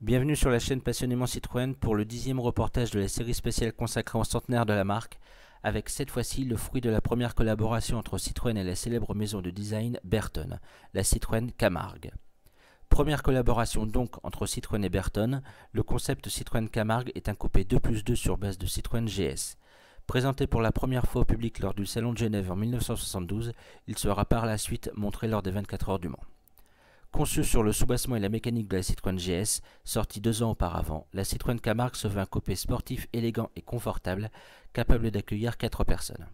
Bienvenue sur la chaîne Passionnément Citroën pour le 10e reportage de la série spéciale consacrée au centenaire de la marque, avec cette fois-ci le fruit de la première collaboration entre Citroën et la célèbre maison de design Bertone, la Citroën Camargue. Première collaboration donc entre Citroën et Bertone, le concept Citroën Camargue est un coupé 2+2 sur base de Citroën GS. Présenté pour la première fois au public lors du Salon de Genève en 1972, il sera par la suite montré lors des 24 heures du Mans. Conçu sur le soubassement et la mécanique de la Citroën GS, sortie 2 ans auparavant, la Citroën Camargue se veut un coupé sportif, élégant et confortable, capable d'accueillir 4 personnes.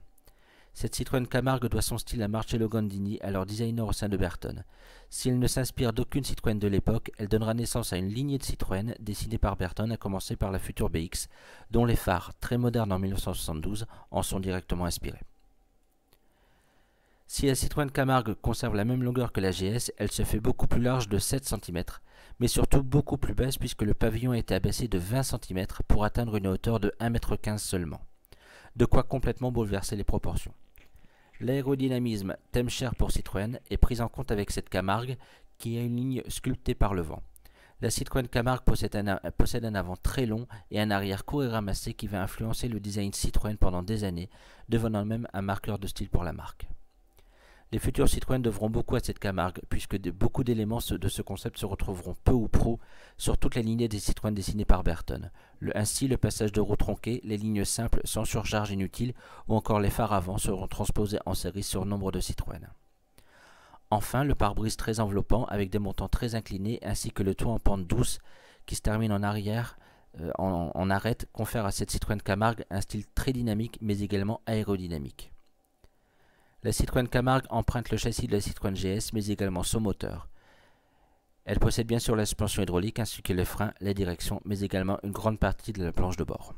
Cette Citroën Camargue doit son style à Marcello Gandini, alors designer au sein de Bertone. S'il ne s'inspire d'aucune Citroën de l'époque, elle donnera naissance à une lignée de Citroën dessinée par Bertone, à commencer par la future BX, dont les phares, très modernes en 1972, en sont directement inspirés. Si la Citroën Camargue conserve la même longueur que la GS, elle se fait beaucoup plus large de 7 cm, mais surtout beaucoup plus basse puisque le pavillon a été abaissé de 20 cm pour atteindre une hauteur de 1,15 m seulement. De quoi complètement bouleverser les proportions. L'aérodynamisme, thème cher pour Citroën, est pris en compte avec cette Camargue qui a une ligne sculptée par le vent. La Citroën Camargue possède un avant très long et un arrière court et ramassé qui va influencer le design Citroën pendant des années, devenant même un marqueur de style pour la marque. Les futurs Citroën devront beaucoup à cette Camargue, puisque beaucoup d'éléments de ce concept se retrouveront peu ou prou sur toute la lignée des Citroën dessinés par Bertone. Ainsi, le passage de roues tronquées, les lignes simples sans surcharge inutile, ou encore les phares avant seront transposés en série sur nombre de Citroën. Enfin, le pare-brise très enveloppant, avec des montants très inclinés, ainsi que le toit en pente douce, qui se termine en arrière, en arête, confère à cette Citroën Camargue un style très dynamique, mais également aérodynamique. La Citroën Camargue emprunte le châssis de la Citroën GS, mais également son moteur. Elle possède bien sûr la suspension hydraulique ainsi que les freins, la direction, mais également une grande partie de la planche de bord.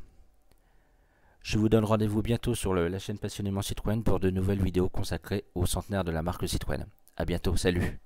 Je vous donne rendez-vous bientôt sur la chaîne Passionnément Citroën pour de nouvelles vidéos consacrées au centenaire de la marque Citroën. A bientôt, salut!